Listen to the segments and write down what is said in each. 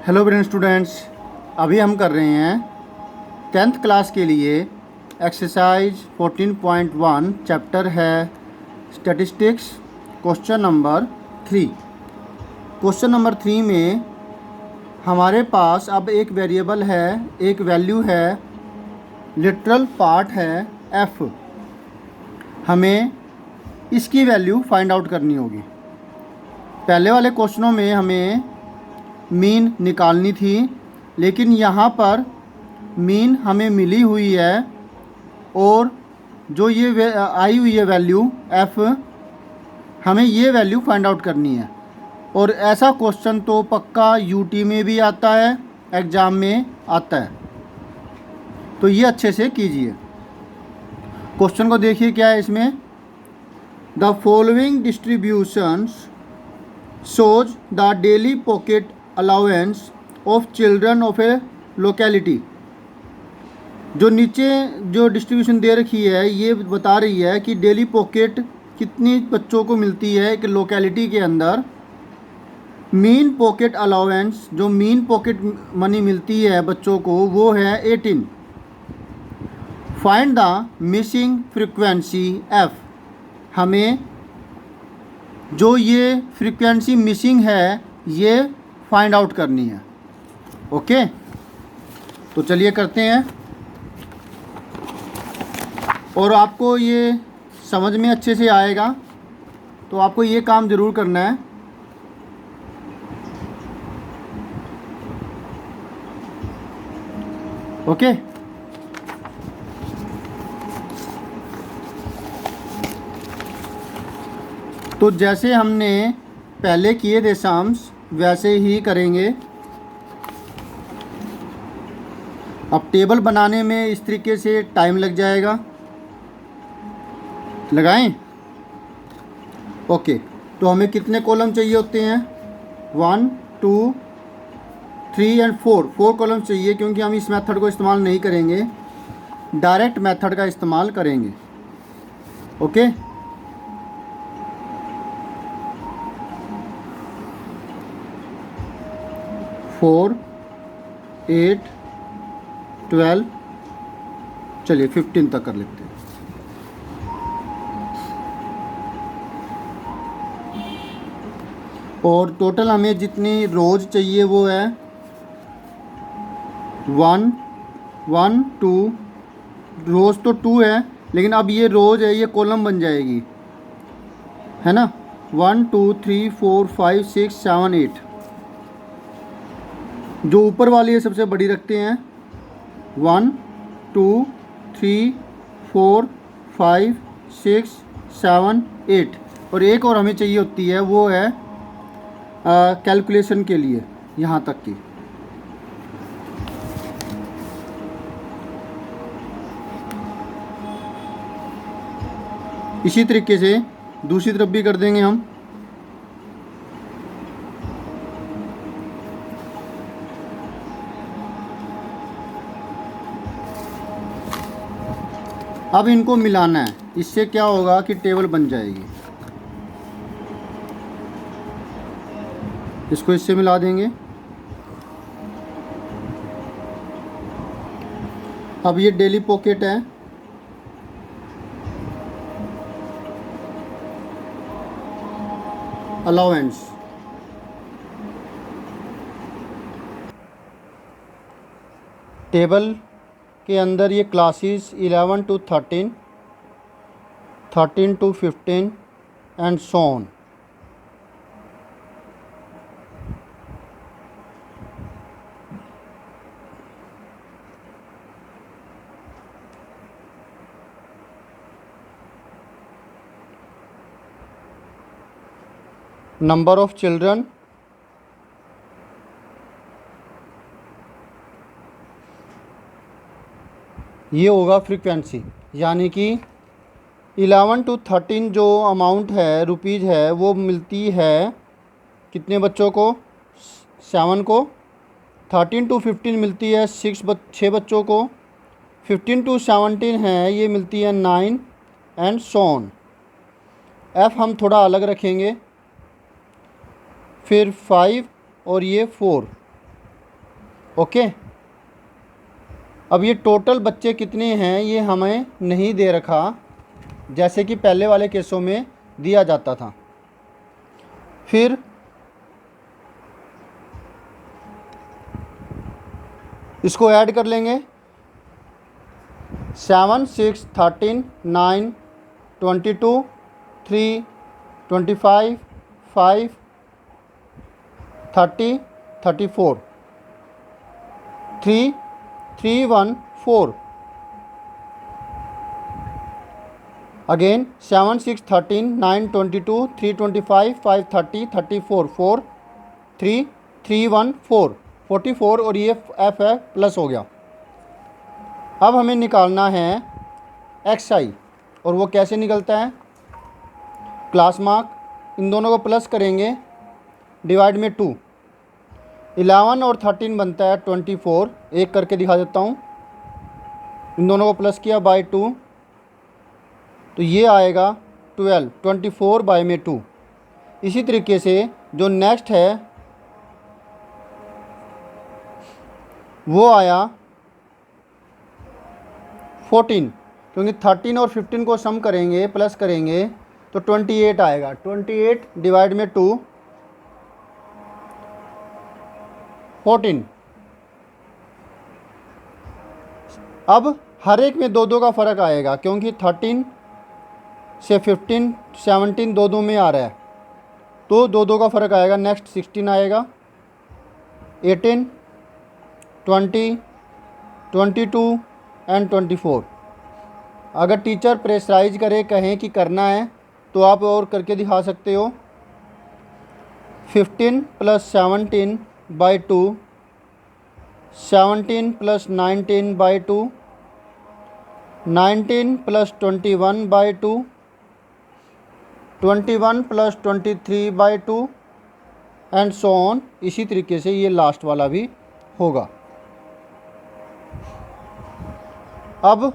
Hello brain students, अभी हम कर रहे हैं 10th क्लास के लिए एक्सरसाइज 14.1 चैप्टर है statistics. Question number 3। Question number 3 में हमारे पास अब एक वेरिएबल है, एक वैल्यू है, लिटरल पार्ट है f। हमें इसकी वैल्यू फाइंड आउट करनी होगी। पहले वाले क्वेश्चनों में हमें मीन निकालनी थी, लेकिन यहाँ पर मीन हमें मिली हुई है और जो ये आई हुई है वैल्यू f, हमें ये वैल्यू फाइंड आउट करनी है। और ऐसा क्वेश्चन तो पक्का यूटी में भी आता है, एग्ज़ाम में आता है, तो ये अच्छे से कीजिए। क्वेश्चन को देखिए क्या है इसमें। The following distributions shows the daily pocket allowance of children of a locality। जो नीचे जो डिस्ट्रीब्यूशन दे रखी है ये बता रही है कि डेली पॉकेट कितनी बच्चों को मिलती है एक लोकेलिटी के अंदर। मीन पॉकेट अलाउंस, जो मीन पॉकेट मनी मिलती है बच्चों को, वो है 18। Find the missing frequency f। हमें जो ये फ्रीक्वेंसी मिसिंग है ये फाइंड आउट करनी है। ओके, तो चलिए करते हैं। और आपको ये समझ में अच्छे से आएगा, तो आपको ये काम ज़रूर करना है। ओके, तो जैसे हमने पहले किए थे सम्स, वैसे ही करेंगे। अब टेबल बनाने में इस तरीके से टाइम लग जाएगा, लगाएं। ओके, तो हमें कितने कॉलम चाहिए होते हैं? 1 2 3 एंड 4 कॉलम चाहिए, क्योंकि हम इस मेथड को इस्तेमाल नहीं करेंगे, डायरेक्ट मेथड का इस्तेमाल करेंगे। ओके, 4 8 12, चलिए 15 तक कर लेते हैं। और टोटल हमें जितनी रोज चाहिए वो है 1 1 2। रोज तो 2 है, लेकिन अब ये रोज है, ये कॉलम बन जाएगी, है ना। 1 2 3 4 5 6 7 8। जो ऊपर वाली है सबसे बड़ी रखते हैं। 1 2 3 4 5 6 7 8। और एक और हमें चाहिए होती है, वो है कैलकुलेशन के लिए यहाँ तक की। इसी तरीके से दूसरी तरफ भी कर देंगे हम। अब इनको मिलाना है, इससे क्या होगा कि टेबल बन जाएगी। इसको इससे मिला देंगे। अब ये डेली पॉकेट है, अलाउंस। टेबल के अंदर ये classes 11 to 13, 13 to 15 and so on. Number of children, ये होगा फ्रीक्वेंसी, यानी कि 11 to 13 जो अमाउंट है, रुपीज़ है, वो मिलती है कितने बच्चों को? 7 को। 13 to 15 मिलती है 6 बच्चों को। 15 to 17 है, ये मिलती है 9 एंड सो ऑन। एफ हम थोड़ा अलग रखेंगे, फिर 5 और ये 4। ओके। अब ये टोटल बच्चे कितने हैं ये हमें नहीं दे रखा, जैसे कि पहले वाले केसों में दिया जाता था। फिर इसको ऐड कर लेंगे। 7, 6, 13, 9, 22, 3, 25, 5, 30, 34, 3, 3, 1, 4। Again 7, 6, 13, 9, 22, 3, 25, 5, 30, 34, 4, 3, 3, 1, 4, 44 और ये एफ है प्लस हो गया। अब हमें निकालना है एक्स आई, और वो कैसे निकलता है? क्लास मार्क इन दोनों को प्लस करेंगे, डिवाइड में 2। 11 और 13 बनता है 24। एक करके दिखा देता हूँ। इन दोनों को प्लस किया बाय 2 तो ये आएगा 12। 24 बाय में 2। इसी तरीके से जो नेक्स्ट है वो आया 14, क्योंकि 13 और 15 को सम करेंगे प्लस करेंगे तो 28 आएगा। 28 डिवाइड में 2 14। अब हर एक में 2-2 का फ़र्क आएगा, क्योंकि 13 से 15, 17 2-2 में आ रहा है, तो 2-2 का फ़र्क आएगा। नेक्स्ट 16 आएगा, 18, 20, 22 एंड 24। अगर टीचर प्रेशराइज करे, कहें कि करना है, तो आप और करके दिखा सकते हो। 15 + 17 by 2, 17 + 19 by 2, 19 + 21 by 2, 21 + 23 by 2 and so on. इसी तरीके से ये लास्ट वाला भी होगा। अब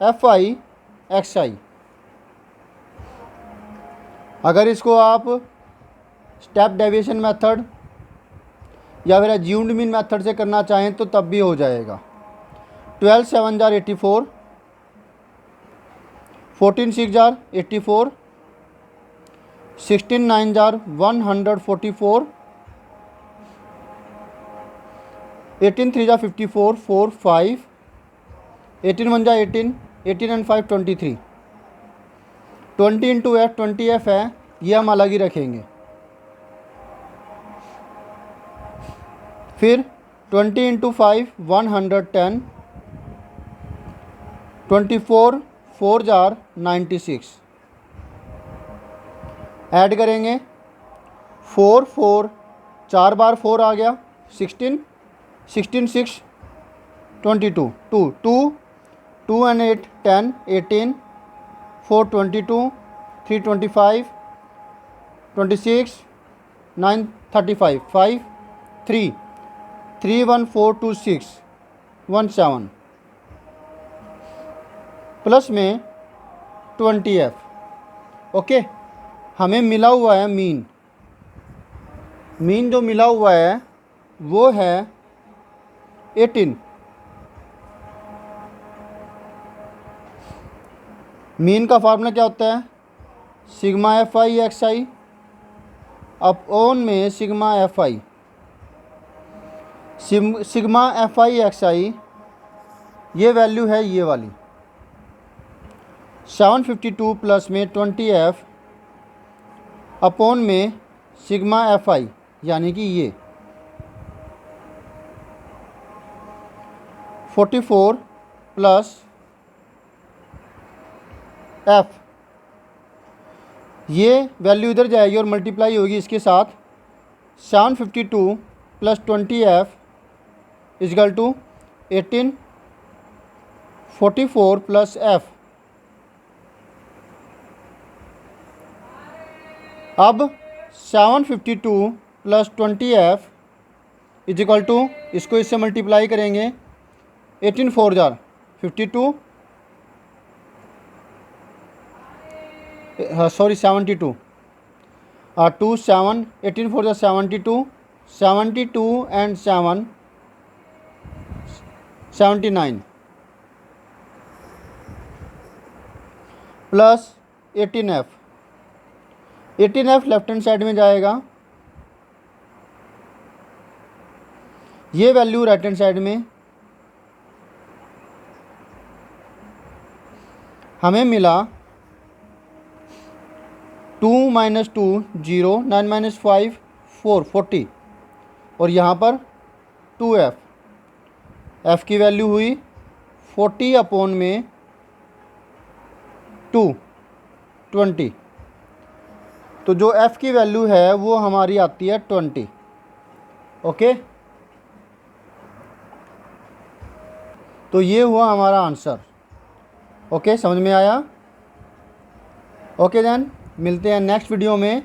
एफ आई एक्स आई, अगर इसको आप स्टेप डेविएशन मेथड या फिर अज्यूम्ड मीन मेथड से करना चाहें तो तब भी हो जाएगा। 12 7 jar 84, 14 6 jar 84, 16 9 jar 144, 18 3 jar 54, 4 5, 18 1 jar 18, 18 and 5 23। 20 into F 20 F है, ये हम अलग ही रखेंगे। फिर 20 इंटू 5 110, 24 4 जार 96। ऐड करेंगे 4 4 4 बार 4 आ गया 16, 16 6 22, 2 2 2 एंड 8 10, 18, 4 22, 3 25, 26, 9 35, 5 3 3 1 4 2 6 1 7 प्लस में 20 एफ। ओके, हमें मिला हुआ है मीन। मीन जो मिला हुआ है वो है 18। मीन का फार्मूला क्या होता है? Sigma F I X I upon में sigma F I. Sigma F I X I ये वैल्यू है ये वाली 752 प्लस में 20 एफ अपॉन में सिग्मा एफ आई, यानी कि ये 44 प्लस एफ। ये वैल्यू इधर जाएगी और मल्टीप्लाई होगी इसके साथ। 752 plus 20 F is equal to 18 44 plus F. अब 752 प्लस 20 एफ इजगल टू, इसको इससे मल्टीप्लाई करेंगे। 18 4 jar 52, sorry 72, 2 7 18 4 jar 72, 72 and 7 79 plus 18F, 18F left hand side में जाएगा, ये वैल्यू राइट हैंड साइड में, हमें मिला 2 माइनस 2 0, 9 माइनस 5 4, 40, और यहाँ पर 2F, F की वैल्यू हुई 40 अपॉन में 2, 20। तो जो F की वैल्यू है वो हमारी आती है 20। ओके, तो ये हुआ हमारा आंसर। ओके, समझ में आया? ओके देन, मिलते हैं नेक्स्ट वीडियो में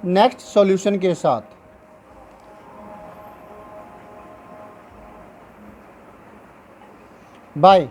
नेक्स्ट सॉल्यूशन के साथ। बाय।